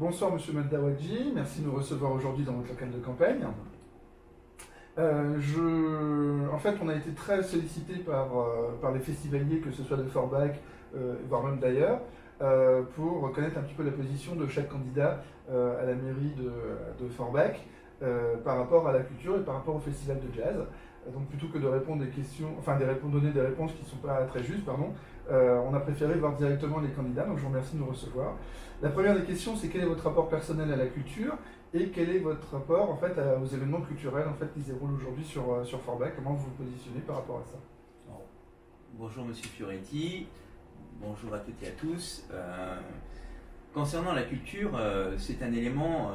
Bonsoir Monsieur Maldawadji, merci de nous recevoir aujourd'hui dans votre local de campagne. En fait, on a été très sollicité par les festivaliers, que ce soit de Forbach, voire même d'ailleurs, pour connaître un petit peu la position de chaque candidat à la mairie de Forbach par rapport à la culture et par rapport au festival de jazz. Donc plutôt que de répondre des questions, donner des réponses qui ne sont pas très justes, on a préféré voir directement les candidats, donc je vous remercie de nous recevoir. La première des questions, c'est quel est votre rapport personnel à la culture et quel est votre rapport en fait, aux événements culturels en fait, qui se déroulent aujourd'hui sur Forbach. Comment vous vous positionnez par rapport à ça? Alors, bonjour Monsieur Fioretti, bonjour à toutes et à tous. Concernant la culture, c'est un élément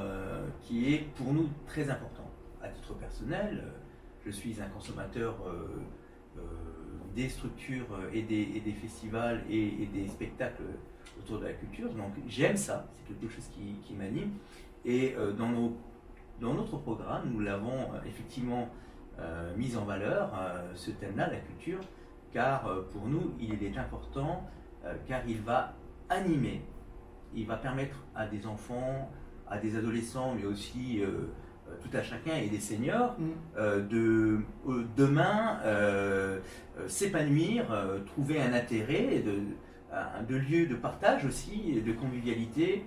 qui est pour nous très important. À titre personnel, je suis un consommateur des structures et des festivals et des spectacles autour de la culture, donc j'aime ça, c'est quelque chose qui m'anime. Et dans notre programme, nous l'avons effectivement mis en valeur, ce thème-là, la culture, car pour nous, il est important, car il va animer, il va permettre à des enfants, à des adolescents, mais aussi tout à chacun et des seniors, de demain s'épanouir, trouver un intérêt, de lieux de partage aussi, de convivialité.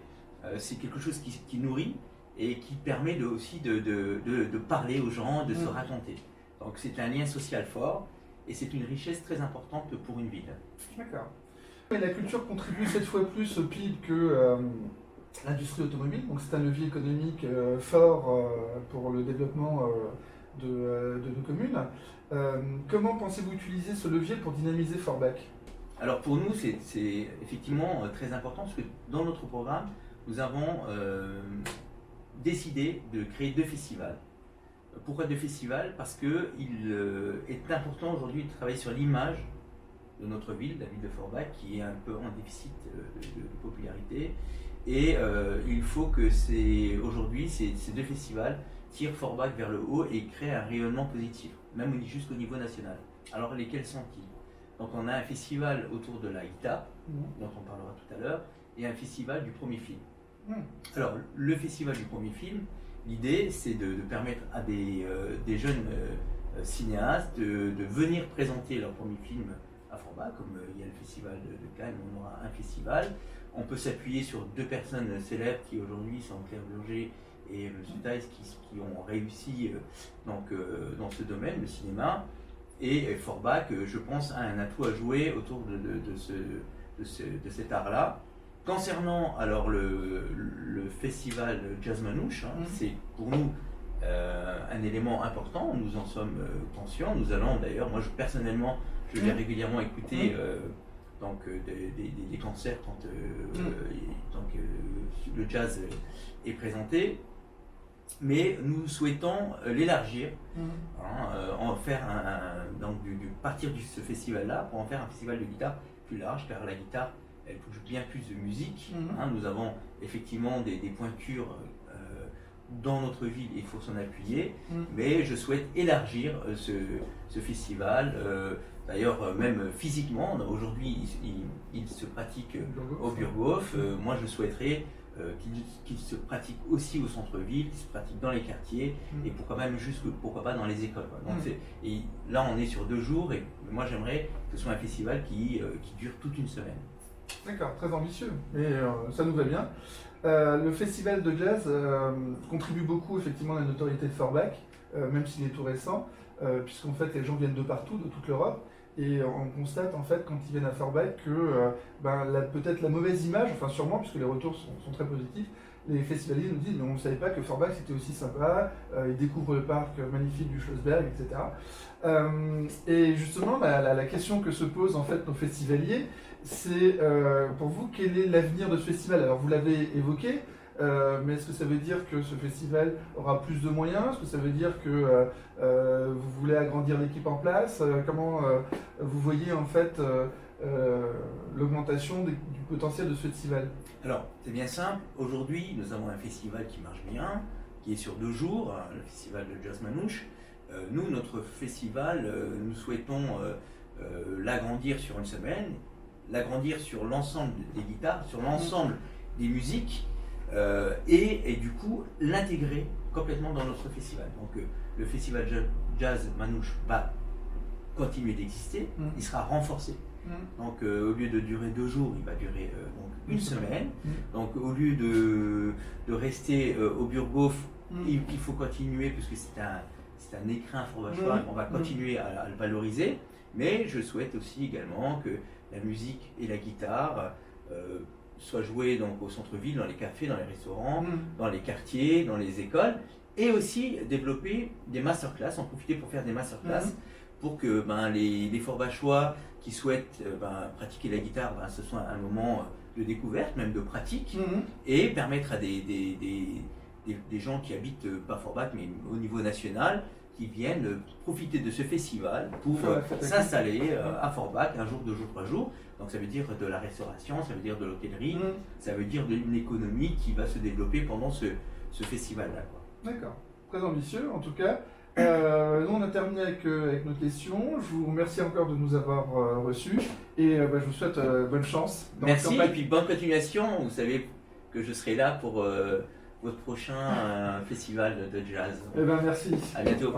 C'est quelque chose qui nourrit et qui permet aussi de parler aux gens, de se raconter. Donc c'est un lien social fort et c'est une richesse très importante pour une ville. D'accord. Et la culture contribue 7 fois plus au PIB que l'industrie automobile, donc c'est un levier économique fort pour le développement de nos communes. Comment pensez-vous utiliser ce levier pour dynamiser Forbach? Alors pour nous, c'est effectivement très important parce que dans notre programme, nous avons décidé de créer 2 festivals. Pourquoi 2 festivals? Parce qu'il est important aujourd'hui de travailler sur l'image de notre ville, la ville de Forbach, qui est un peu en déficit de popularité. Et il faut que aujourd'hui, ces 2 festivals tirent Forbach vers le haut et créent un rayonnement positif, même jusqu'au niveau national. Alors lesquels sont-ils? Donc on a un festival autour de la guitare, dont on parlera tout à l'heure, et un festival du premier film. Alors le festival du premier film, l'idée c'est de permettre à des jeunes cinéastes de venir présenter leur premier film à Forbach, comme il y a le festival de Cannes, on aura un festival. On peut s'appuyer sur 2 personnes célèbres qui aujourd'hui sont Claire Burger et M. Thaïs qui ont réussi dans ce domaine, le cinéma. Et Forbach, je pense, a un atout à jouer autour de cet art-là. Concernant alors le festival Jazz Manouche, c'est pour nous un élément important, nous en sommes conscients. Nous allons d'ailleurs, moi personnellement, je vais régulièrement écouter des concerts quand le jazz est présenté. Mais nous souhaitons l'élargir, en faire partir de ce festival-là pour en faire un festival de guitare plus large, car la guitare, elle touche bien plus de musique. Nous avons effectivement des pointures dans notre ville, il faut s'en appuyer, mais je souhaite élargir ce festival. D'ailleurs, même physiquement, aujourd'hui, il se pratique au Burghof. Moi, je souhaiterais qu'il se pratique aussi au centre-ville, qu'il se pratique dans les quartiers, et pourquoi pas dans les écoles. Donc et là, on est sur 2 jours, et moi, j'aimerais que ce soit un festival qui dure toute une semaine. D'accord, très ambitieux, mais ça nous va bien. Le festival de jazz contribue beaucoup effectivement à la notoriété de Forbach, même s'il est tout récent, puisqu'en fait les gens viennent de partout, de toute l'Europe, et on constate en fait quand ils viennent à Forbach que peut-être la mauvaise image, enfin sûrement puisque les retours sont très positifs, les festivaliers nous disent mais on ne savait pas que Forbach c'était aussi sympa, ils découvrent le parc magnifique du Schlossberg, etc. Et justement la question que se posent en fait nos festivaliers, c'est pour vous quel est l'avenir de ce festival? Alors vous l'avez évoqué, mais est-ce que ça veut dire que ce festival aura plus de moyens? Est-ce que ça veut dire que vous voulez agrandir l'équipe en place? Comment vous voyez en fait l'augmentation du potentiel de ce festival? Alors, c'est bien simple. Aujourd'hui, nous avons un festival qui marche bien, qui est sur 2 jours, le festival de Jazz Manouche. Nous, notre festival, nous souhaitons l'agrandir sur une semaine, l'agrandir sur l'ensemble des guitares, sur l'ensemble des musiques, et du coup l'intégrer complètement dans notre festival. Donc le festival jazz Manouche va continuer d'exister, il sera renforcé. Donc au lieu de durer 2 jours, il va durer donc une semaine. Donc au lieu de rester au Burghof, il faut continuer, puisque c'est un écrin forbachois, on va continuer à le valoriser. Mais je souhaite aussi également que la musique et la guitare soient jouées donc, au centre-ville, dans les cafés, dans les restaurants, dans les quartiers, dans les écoles, et aussi développer des masterclass, en profiter pour faire des masterclass, pour que les forbachois qui souhaitent pratiquer la guitare, ce soit un moment de découverte, même de pratique, et permettre à des gens qui habitent pas Forbach, mais au niveau national, qui viennent profiter de ce festival pour s'installer à Forbach, un jour, 2 jours, 3 jours. Donc ça veut dire de la restauration, ça veut dire de l'hôtellerie, ça veut dire d'une économie qui va se développer pendant ce festival-là. D'accord, très ambitieux en tout cas. Nous on a terminé avec nos questions. Je vous remercie encore de nous avoir reçus et je vous souhaite bonne chance. Merci et puis bonne continuation. Vous savez que je serai là pour votre prochain festival de jazz. Eh ben merci. À bientôt.